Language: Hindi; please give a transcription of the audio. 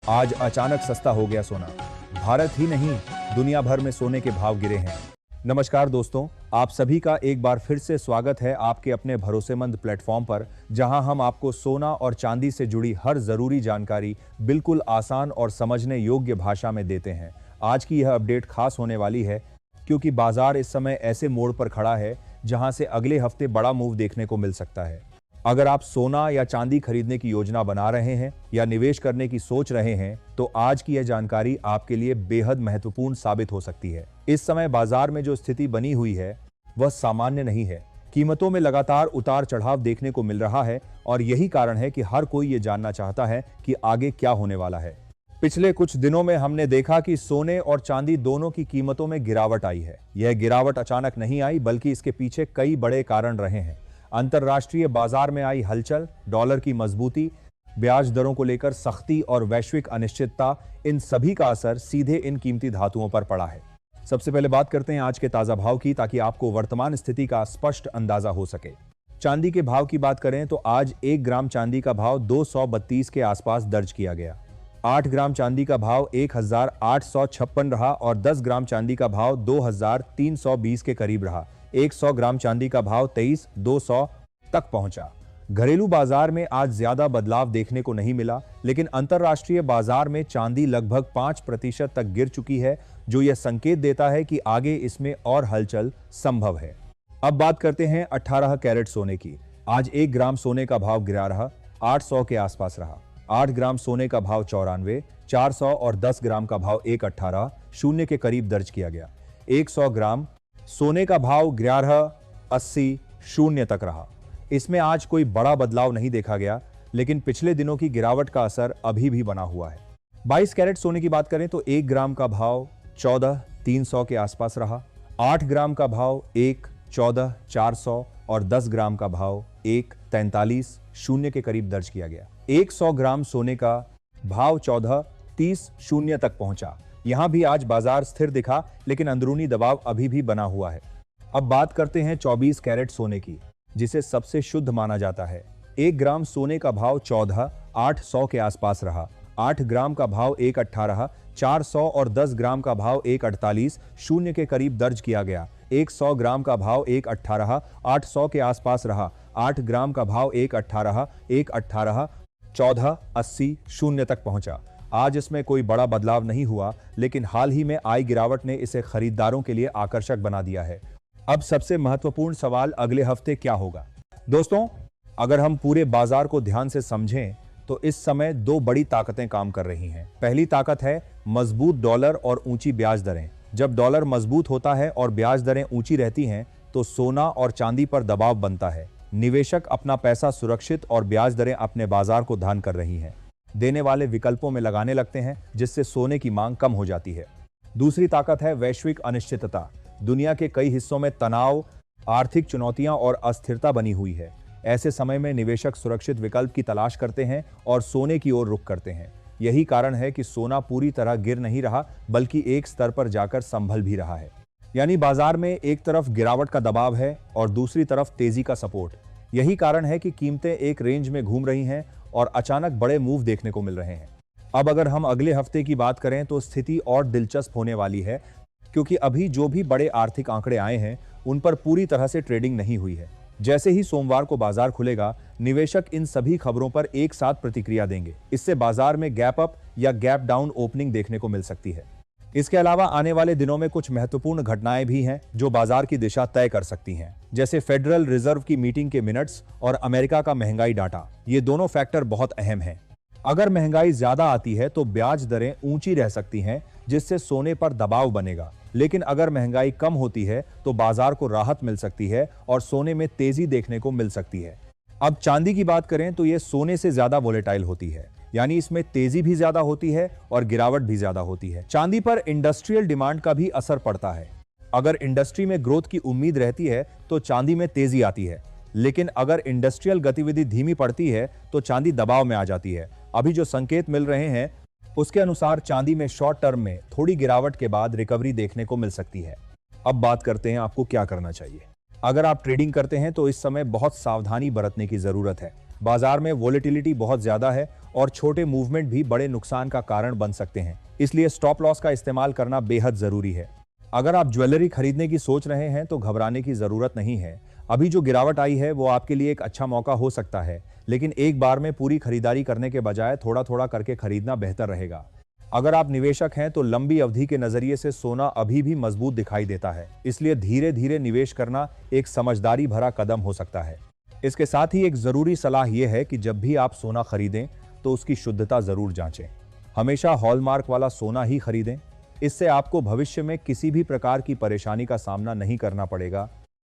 आज अचानक सस्ता हो गया सोना। भारत ही नहीं, दुनिया भर में सोने के भाव गिरे हैं। नमस्कार दोस्तों, आप सभी का एक बार फिर से स्वागत है आपके अपने भरोसेमंद प्लेटफॉर्म पर, जहां हम आपको सोना और चांदी से जुड़ी हर जरूरी जानकारी बिल्कुल आसान और समझने योग्य भाषा में देते हैं। आज की यह अपडेट खास होने वाली है क्योंकि बाजार इस समय ऐसे मोड़ पर खड़ा है जहां से अगले हफ्ते बड़ा मूव देखने को मिल सकता है। अगर आप सोना या चांदी खरीदने की योजना बना रहे हैं या निवेश करने की सोच रहे हैं, तो आज की यह जानकारी आपके लिए बेहद महत्वपूर्ण साबित हो सकती है। इस समय बाजार में जो स्थिति बनी हुई है वह सामान्य नहीं है। कीमतों में लगातार उतार चढ़ाव देखने को मिल रहा है और यही कारण है कि हर कोई ये जानना चाहता है कि आगे क्या होने वाला है। पिछले कुछ दिनों में हमने देखा कि सोने और चांदी दोनों की कीमतों में गिरावट आई है। यह गिरावट अचानक नहीं आई, बल्कि इसके पीछे कई बड़े कारण रहे हैं। अंतर्राष्ट्रीय बाजार में आई हलचल, डॉलर की मजबूती, ब्याज दरों को लेकर सख्ती और वैश्विक अनिश्चितता, इन सभी का असर सीधे इन कीमती धातुओं पर पड़ा है। सबसे पहले बात करते हैं आज के ताजा भाव की, ताकि आपको वर्तमान स्थिति का स्पष्ट अंदाजा हो सके। चांदी के भाव की बात करें तो आज 1 ग्राम चांदी का भाव 232 के आसपास दर्ज किया गया। 8 ग्राम चांदी का भाव 1856 रहा और 10 ग्राम चांदी का भाव 2320 के करीब रहा। 100 ग्राम चांदी का भाव 23,200 तक पहुंचा। घरेलू बाजार में आज ज्यादा बदलाव देखने को नहीं मिला, लेकिन अंतर्राष्ट्रीय बाजार में चांदी लगभग 5% तक गिर चुकी है, जो यह संकेत देता है कि आगे इसमें और हलचल संभव है। अब बात करते हैं 18 कैरेट सोने की। आज 1 ग्राम सोने का भाव गिरा रहा, 800 के आसपास रहा। 8 ग्राम सोने का भाव 94, 400 और 10 ग्राम का भाव 118 शून्य के करीब दर्ज किया गया। 100 ग्राम सोने का भाव 1180 शून्य तक रहा। इसमें आज कोई बड़ा बदलाव नहीं देखा गया, लेकिन पिछले दिनों की गिरावट का असर अभी भी बना हुआ है। 22 कैरेट सोने की बात करें तो 1 ग्राम का भाव 14,300 के आसपास रहा। 8 ग्राम का भाव 1,14,400 और 10 ग्राम का भाव 1,43 शून्य के करीब दर्ज किया गया। 100 ग्राम सोने का भाव 14,30 शून्य तक पहुंचा। यहां भी आज बाजार स्थिर दिखा, लेकिन अंदरूनी दबाव अभी भी बना हुआ है। अब बात करते हैं 24 कैरेट सोने की, जिसे सबसे शुद्ध माना जाता है। 1 ग्राम सोने का भाव 14,800 के आसपास रहा। 8 ग्राम का भाव 1,18, 400 और 10 ग्राम का भाव 1,48 शून्य के करीब दर्ज किया गया। 100 ग्राम का भाव 1,18, 800 के आसपास रहा। 8 ग्राम का भाव 1,18, 1480 शून्य तक पहुंचा। आज इसमें कोई बड़ा बदलाव नहीं हुआ, लेकिन हाल ही में आई गिरावट ने इसे खरीदारों के लिए आकर्षक बना दिया है। अब सबसे महत्वपूर्ण सवाल, अगले हफ्ते क्या होगा? दोस्तों, अगर हम पूरे बाजार को ध्यान से समझें तो इस समय 2 बड़ी ताकतें काम कर रही हैं। पहली ताकत है मजबूत डॉलर और ऊंची ब्याज दरें। जब डॉलर मजबूत होता है और ब्याज दरें ऊंची रहती हैं, तो सोना और चांदी पर दबाव बनता है। निवेशक अपना पैसा सुरक्षित और ब्याज दरें अपने बाजार को धान कर रही हैं, देने वाले विकल्पों में लगाने लगते हैं, जिससे सोने की मांग कम हो जाती है। दूसरी ताकत है वैश्विक अनिश्चितता। दुनिया के कई हिस्सों में तनाव, आर्थिक चुनौतियां और अस्थिरता बनी हुई है। ऐसे समय में निवेशक सुरक्षित विकल्प की तलाश करते हैं और सोने की ओर रुख करते हैं। यही कारण है कि सोना पूरी तरह गिर नहीं रहा, बल्कि एक स्तर पर जाकर संभल भी रहा है। यानी बाजार में एक तरफ गिरावट का दबाव है और दूसरी तरफ तेजी का सपोर्ट। यही कारण है कि कीमतें एक रेंज में घूम रही हैं और अचानक बड़े मूव देखने को मिल रहे हैं। अब अगर हम अगले हफ्ते की बात करें तो स्थिति और दिलचस्प होने वाली है, क्योंकि अभी जो भी बड़े आर्थिक आंकड़े आए हैं उन पर पूरी तरह से ट्रेडिंग नहीं हुई है। जैसे ही सोमवार को बाजार खुलेगा, निवेशक इन सभी खबरों पर एक साथ प्रतिक्रिया देंगे। इससे बाजार में गैप अप या गैप डाउन ओपनिंग देखने को मिल सकती है। इसके अलावा आने वाले दिनों में कुछ महत्वपूर्ण घटनाएं भी हैं जो बाजार की दिशा तय कर सकती हैं, जैसे फेडरल रिजर्व की मीटिंग के मिनट्स और अमेरिका का महंगाई डाटा। ये दोनों फैक्टर बहुत अहम हैं। अगर महंगाई ज्यादा आती है तो ब्याज दरें ऊंची रह सकती हैं, जिससे सोने पर दबाव बनेगा। लेकिन अगर महंगाई कम होती है तो बाजार को राहत मिल सकती है और सोने में तेजी देखने को मिल सकती है। अब चांदी की बात करें तो यह सोने से ज्यादा वोलेटाइल होती है, यानी इसमें तेजी भी ज्यादा होती है और गिरावट भी ज्यादा होती है। चांदी पर इंडस्ट्रियल डिमांड का भी असर पड़ता है। अगर इंडस्ट्री में ग्रोथ की उम्मीद रहती है तो चांदी में तेजी आती है, लेकिन अगर इंडस्ट्रियल गतिविधि धीमी पड़ती है तो चांदी दबाव में आ जाती है। अभी जो संकेत मिल रहे हैं उसके अनुसार चांदी में शॉर्ट टर्म में थोड़ी गिरावट के बाद रिकवरी देखने को मिल सकती है। अब बात करते हैं आपको क्या करना चाहिए। अगर आप ट्रेडिंग करते हैं तो इस समय बहुत सावधानी बरतने की जरूरत है। बाजार में वोलेटिलिटी बहुत ज्यादा है और छोटे मूवमेंट भी बड़े नुकसान का कारण बन सकते हैं, इसलिए स्टॉप लॉस का इस्तेमाल करना बेहद जरूरी है। अगर आप ज्वेलरी खरीदने की सोच रहे हैं तो घबराने की जरूरत नहीं है। अभी जो गिरावट आई है वो आपके लिए एक अच्छा मौका हो सकता है, लेकिन एक बार में पूरी खरीदारी करने के बजाय थोड़ा थोड़ा करके खरीदना बेहतर रहेगा। अगर आप निवेशक हैं तो लंबी अवधि के नजरिए से सोना अभी भी मजबूत दिखाई देता है, इसलिए धीरे धीरे निवेश करना एक समझदारी भरा कदम हो सकता है। इसके साथ ही एक जरूरी सलाह यह है कि जब भी आप सोना खरीदें तो उसकी शुद्धता जरूर जांचें। हमेशा हॉलमार्क वाला सोना ही खरीदें, इससे आपको भविष्य में किसी भी प्रकार की परेशानी का सामना नहीं करना पड़ेगा।